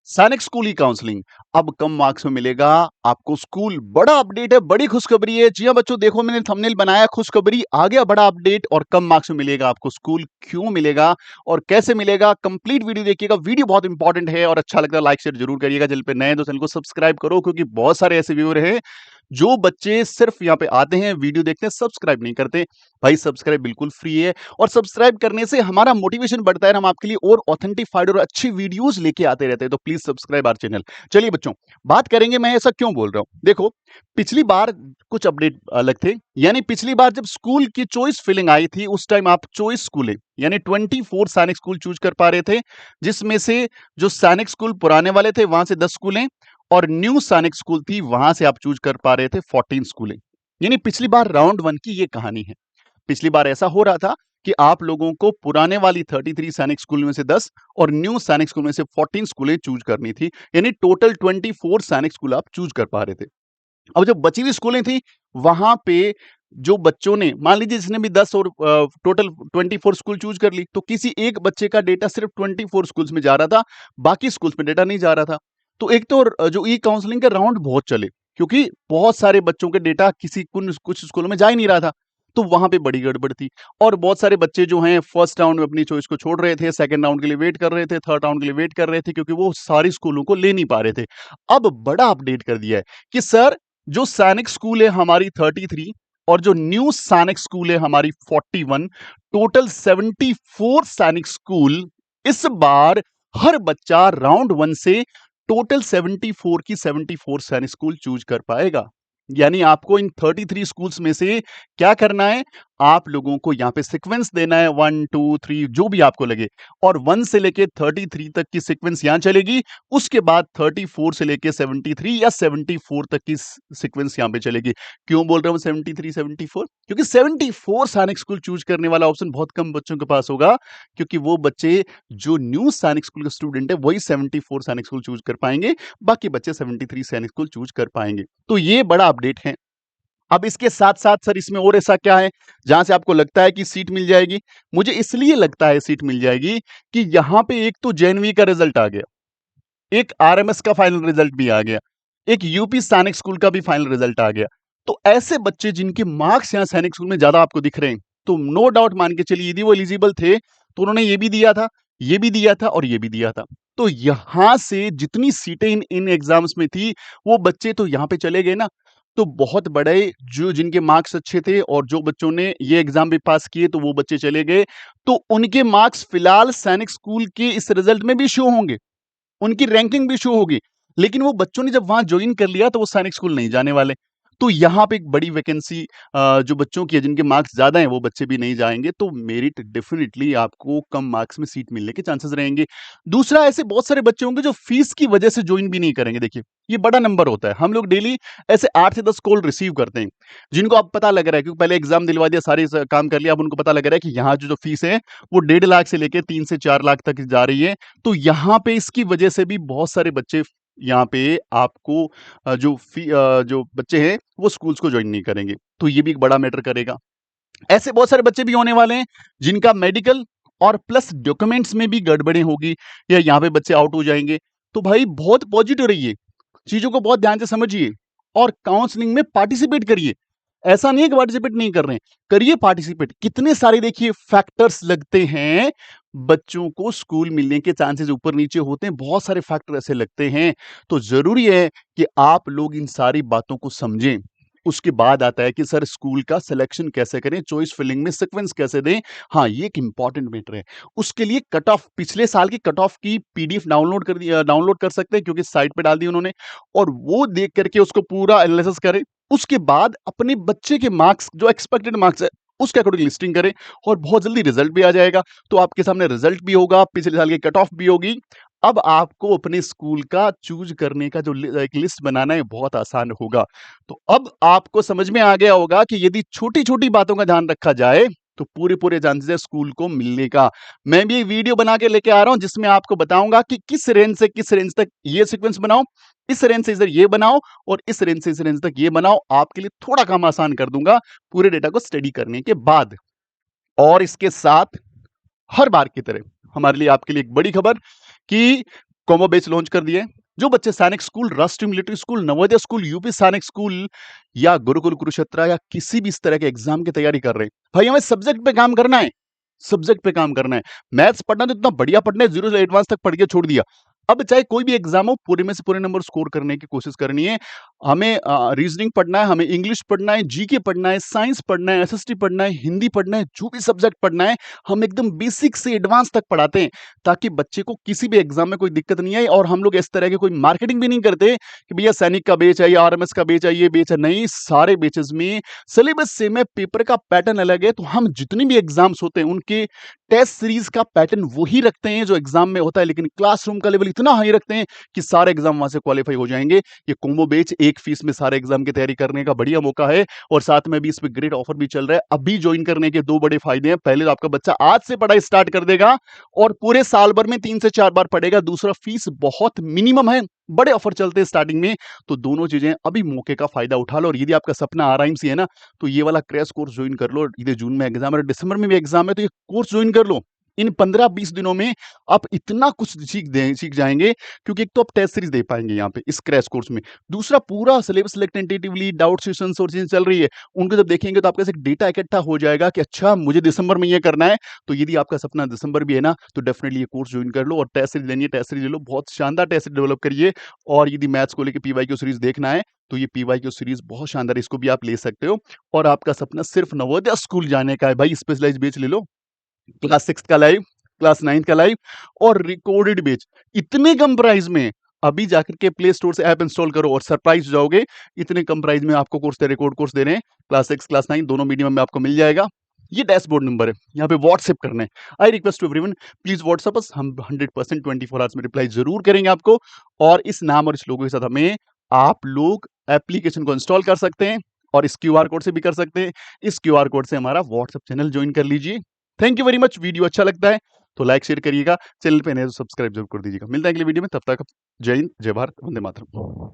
सैनिक स्कूल ई काउंसलिंग अब कम मार्क्स में मिलेगा आपको स्कूल। बड़ा अपडेट है, बड़ी खुशखबरी है। जी हाँ बच्चों, देखो मैंने थंबनेल बनाया, खुशखबरी आ गया, बड़ा अपडेट और कम मार्क्स में मिलेगा आपको स्कूल। क्यों मिलेगा और कैसे मिलेगा, कंप्लीट वीडियो देखिएगा। वीडियो बहुत इंपॉर्टेंट है और अच्छा लगता है लाइक शेयर जरूर करिएगा। चैनल पे नए तो चैनल को सब्सक्राइब करो, क्योंकि बहुत सारे ऐसे व्यूअर हैं जो बच्चे सिर्फ यहाँ पे आते हैं, वीडियो देखते हैं, सब्सक्राइब नहीं करते। भाई सब्सक्राइब बिल्कुल फ्री है और सब्सक्राइब करने से हमारा मोटिवेशन बढ़ता है, हम आपके लिए और ऑथेंटिफाइड और अच्छी वीडियोस लेके आते रहते हैं। तो प्लीज सब्सक्राइब आवर चैनल। चलिए बच्चों, बात करेंगे मैं ऐसा क्यों बोल रहा हूं। देखो, पिछली बार कुछ अपडेट अलग थे। यानी पिछली बार जब स्कूल की चॉइस फिलिंग आई थी, उस टाइम आप चॉइस स्कूलें यानी 24 सैनिक स्कूल चूज कर पा रहे थे, जिसमें से जो सैनिक स्कूल पुराने वाले थे वहां से 10 स्कूलें और न्यू सैनिक स्कूल थी वहां से आप चूज कर पा रहे थे 14 स्कूलें। यानी पिछली बार राउंड वन की ये कहानी है। पिछली बार ऐसा हो रहा था कि आप लोगों को पुराने वाली 33 सैनिक स्कूल में से 10 और न्यू सैनिक स्कूल में से 14 स्कूलें चूज करनी थी। यानी टोटल 24 सैनिक स्कूल आप चूज कर पा रहे थे। अब जो बची हुई स्कूलें थी, वहां पे जो बच्चों ने, मान लीजिए जिसने भी 10 और टोटल 24 स्कूल चूज कर ली, तो किसी एक बच्चे का डेटा सिर्फ 24 स्कूल्स में जा रहा था, बाकी स्कूल्स में डेटा नहीं जा रहा था। तो एक तो जो ई काउंसलिंग के राउंड बहुत चले, क्योंकि बहुत सारे बच्चों के डेटा किसी कुछ स्कूलों में जा ही नहीं रहा था। तो वहां पे बड़ी गड़बड़ थी और बहुत सारे बच्चे जो हैं फर्स्ट राउंड में अपनी चॉइस को छोड़ रहे थे, सेकंड राउंड के लिए वेट कर रहे थे, थर्ड राउंड के लिए वेट कर रहे थे, क्योंकि वो सारी स्कूलों को ले नहीं पा रहे थे। अब बड़ा अपडेट कर दिया है कि सर, जो सैनिक स्कूल है हमारी 33 और जो न्यू सैनिक स्कूल है हमारी 41, टोटल 74 सैनिक स्कूल, इस बार हर बच्चा राउंड वन से टोटल 74 की 74 सैनिक स्कूल चूज कर पाएगा। यानी आपको इन 33 स्कूल्स में से क्या करना है, आप लोगों को यहां पे सीक्वेंस देना है 1 2 3 जो भी आपको लगे, और 1 से लेके 33 तक की सीक्वेंस यहां चलेगी। उसके बाद 34 से लेके 73 या 74 तक की सीक्वेंस यहां पे चलेगी। क्यों बोल रहा हूं 73 74? क्योंकि 74 सैनिक स्कूल चूज करने वाला ऑप्शन बहुत कम बच्चों के पास होगा, क्योंकि वो बच्चे जो न्यू सैनिक स्कूल के स्टूडेंट है वही 74 सैनिक स्कूल चूज कर पाएंगे, बाकी बच्चे 73 सैनिक स्कूल चूज कर पाएंगे। तो ये बड़ा अपडेट है। अब इसके साथ साथ सर, इसमें और ऐसा क्या है जहां से आपको लगता है कि सीट मिल जाएगी? मुझे इसलिए लगता है सीट मिल जाएगी कि यहां पे एक तो जेएनवी का रिजल्ट आ गया, एक आरएमएस का फाइनल रिजल्ट भी आ गया, एक यूपी सैनिक स्कूल का भी फाइनल रिजल्ट आ गया। तो ऐसे बच्चे जिनके मार्क्स यहां सैनिक स्कूल में ज्यादा आपको दिख रहे हैं, तो नो डाउट मान के चलिए यदि वो एलिजिबल थे तो उन्होंने ये भी दिया था, ये भी दिया था और ये भी दिया था। तो यहां से जितनी सीटें इन इन एग्जाम्स में थी, वो बच्चे तो यहां पे चले गए ना। तो बहुत बड़े जो जिनके मार्क्स अच्छे थे और जो बच्चों ने ये एग्जाम भी पास किए, तो वो बच्चे चले गए। तो उनके मार्क्स फिलहाल सैनिक स्कूल के इस रिजल्ट में भी शो होंगे, उनकी रैंकिंग भी शो होगी। लेकिन वो बच्चों ने जब वहां ज्वाइन कर लिया तो वो सैनिक स्कूल नहीं जाने वाले। तो यहां पे एक बड़ी वैकेंसी जो बच्चों की है, जिनके मार्क्स ज्यादा हैं, वो बच्चे भी नहीं जाएंगे। तो मेरिट डेफिनेटली आपको कम मार्क्स में सीट मिलने के चांसेस रहेंगे। दूसरा, ऐसे बहुत सारे बच्चे होंगे जो फीस की वजह से ज्वाइन भी नहीं करेंगे। देखिए, ये बड़ा नंबर होता है। हम लोग डेली ऐसे 8 से 10 कॉल रिसीव करते हैं, जिनको अब पता लग रहा है, क्योंकि पहले एग्जाम दिलवा दिया, सारे काम कर लिया, अब उनको पता लग रहा है कि यहाँ जो फीस है वो 1.5 लाख से लेके 3 से 4 लाख तक जा रही है। तो यहाँ पे इसकी वजह से भी बहुत सारे बच्चे यहाँ पे आपको जो बच्चे हैं वो स्कूल्स को ज्वाइन नहीं करेंगे। तो ये भी एक बड़ा मैटर करेगा। ऐसे बहुत सारे बच्चे भी होने वाले हैं जिनका मेडिकल और प्लस डॉक्यूमेंट्स में भी गड़बड़ी होगी, या यहाँ पे बच्चे आउट हो जाएंगे। तो भाई बहुत पॉजिटिव रहिए, चीजों को बहुत ध्यान से समझिए और काउंसलिंग में पार्टिसिपेट करिए। ऐसा नहीं है कि पार्टिसिपेट नहीं कर रहे हैं, करिए पार्टिसिपेट। कितने सारे देखिए फैक्टर्स लगते हैं, बच्चों को स्कूल मिलने के चांसेस ऊपर नीचे होते हैं, बहुत सारे फैक्टर ऐसे लगते हैं। तो जरूरी है कि आप लोग इन सारी बातों को समझें। उसके बाद आता है कि सर, स्कूल का सिलेक्शन कैसे करें, चॉइस फिलिंग में सीक्वेंस कैसे दें। हाँ, ये एक इंपॉर्टेंट मैटर है। उसके लिए कट ऑफ, पिछले साल की कट ऑफ की पीडीएफ डाउनलोड कर सकते हैं, क्योंकि साइट पे डाल दी उन्होंने, और वो देख करके उसको पूरा एनालिसिस करें। उसके बाद अपने बच्चे के मार्क्स, जो एक्सपेक्टेड मार्क्स है, उसके अकॉर्डिंग लिस्टिंग करें, और बहुत जल्दी रिजल्ट भी आ जाएगा। तो आपके सामने रिजल्ट भी होगा, पिछले साल की कट ऑफ भी होगी। अब आपको अपने स्कूल का चूज करने का जो एक लिस्ट बनाना है, बहुत आसान होगा। तो अब आपको समझ में आ गया होगा कि यदि छोटी छोटी बातों का ध्यान रखा जाए तो पूरे पूरे चांसेस है स्कूल को मिलने का। मैं भी एक वीडियो बना के लेके आ रहा हूं, जिसमें आपको बताऊंगा कि किस रेंज से किस रेंज तक ये सीक्वेंस बनाओ, इस रेंज से इधर ये बनाओ, और इस रेंज से इस रेंज तक ये बनाओ। आपके लिए थोड़ा काम आसान कर दूंगा पूरे डेटा को स्टडी करने के बाद। और इसके साथ हर बार की तरह हमारे लिए, आपके लिए एक बड़ी खबर कि कॉम्बो बैच लॉन्च कर दिए। जो बच्चे सैनिक स्कूल, राष्ट्रीय military school, Navodaya school, UP सैनिक स्कूल या गुरुकुल कुरुक्षेत्र या किसी भी इस तरह के एग्जाम की तैयारी कर रहे हैं, भाई हमें सब्जेक्ट पे काम करना है, सब्जेक्ट पे काम करना है। मैथ्स पढ़ना तो इतना बढ़िया पढ़ना है, 0 से एडवांस तक पढ़ के छोड़ दिया। अब चाहे कोई भी एग्जाम हो, पूरे में से पूरे नंबर स्कोर करने की कोशिश करनी है। हमें रीजनिंग पढ़ना है, हमें इंग्लिश पढ़ना है, जीके पढ़ना है, साइंस पढ़ना है, एसएसटी पढ़ना है, हिंदी पढ़ना है, जो भी सब्जेक्ट पढ़ना है, हम एकदम बेसिक से एडवांस तक पढ़ाते हैं, ताकि बच्चे को किसी भी एग्जाम में कोई दिक्कत नहीं आए। और हम लोग इस तरह की कोई मार्केटिंग भी नहीं करते कि भैया सैनिक का बैच है या आरएमएस का बैच है, ये बैच है। नहीं, सारे बैचेस में सिलेबस सेम है, पेपर का पैटर्न अलग है। तो हम जितनी भी एग्जाम्स होते हैं उनके टेस्ट सीरीज का पैटर्न वही रखते हैं जो एग्जाम में होता है, लेकिन क्लासरूम का लेवल इतना हाई रखते हैं कि सारे एग्जाम वहां से क्वालिफाई हो जाएंगे। ये कॉम्बो बैच एक फीस में सारे एग्जाम की तैयारी करने का बढ़िया मौका है। और साथ में भी इसमें ग्रेट ऑफर भी चल रहा है। अभी ज्वाइन करने के 2 बड़े फायदे हैं। पहले तो आपका बच्चा आज से पढ़ाई स्टार्ट कर देगा और पूरे साल भर में 3 से 4 बार पढ़ेगा। दूसरा, फीस बहुत मिनिमम है, बड़े ऑफर चलते हैं स्टार्टिंग में। तो दोनों चीजें अभी मौके का फायदा उठा लो। और यदि आपका सपना आरआईएमसी है ना, तो ये वाला क्रैश कोर्स ज्वाइन कर लो। ये जून में एग्जाम है, दिसंबर में भी एग्जाम है, तो ये कोर्स ज्वाइन कर लो। इन 15-20 दिनों में आप इतना कुछ सीख जाएंगे, क्योंकि एक तो आप टेस्ट सीरीज दे पाएंगे यहाँ पे इस क्रैश कोर्स में। दूसरा, पूरा syllabus select tentatively, doubt sessions और चीजें चल रही है, उनको जब देखेंगे तो आपके पास एक डेटा इकट्ठा हो जाएगा कि अच्छा मुझे दिसंबर में ये करना है। तो यदि आपका सपना दिसंबर भी है ना, तो डेफिनेटली ये कोर्स ज्वाइन कर लो और टेस्ट सीरीज लेनी है, टेस्ट सीरीज ले लो, बहुत शानदार टेस्ट सीरीज डेवलप करिए। और यदि मैथ्स को लेकर पीवाई क्यू सीरीज देखना है, तो ये पीवाई क्यू सीरीज बहुत शानदार है, इसको भी आप ले सकते हो। और आपका सपना सिर्फ नवोदय स्कूल जाने का है, भाई स्पेशलाइज बेच ले लो, क्लास 6 का लाइव, क्लास 9 का लाइव और रिकॉर्डेड बैच इतने कम प्राइस में। अभी जाकर के प्ले स्टोर से ऐप इंस्टॉल करो और सरप्राइज हो जाओगे। इतने कम प्राइस में आपको कोर्स दे, रिकॉर्ड कोर्स दे रहे हैं। क्लास 6 क्लास 9 दोनों मीडियम में आपको मिल जाएगा। ये डैशबोर्ड नंबर है, यहाँ पे व्हाट्सएप करना है। I request to everyone, please WhatsApp us, हम 100% 24 आवर्स में रिप्लाई जरूर करेंगे आपको। और इस नाम और इस लोगों के साथ हमें आप लोग एप्लीकेशन को इंस्टॉल कर सकते हैं और इस क्यूआर कोड से भी कर सकते हैं। इस क्यूआर कोड से हमारा व्हाट्सएप चैनल ज्वाइन कर लीजिए। Thank you very much. Video अच्छा लगता है तो लाइक शेयर करिएगा, चैनल पे नए तो सब्सक्राइब जरूर कर दीजिएगा। मिलता है अगली वीडियो में, तब तक जय हिंद, जय भारत, वंदे मातरम।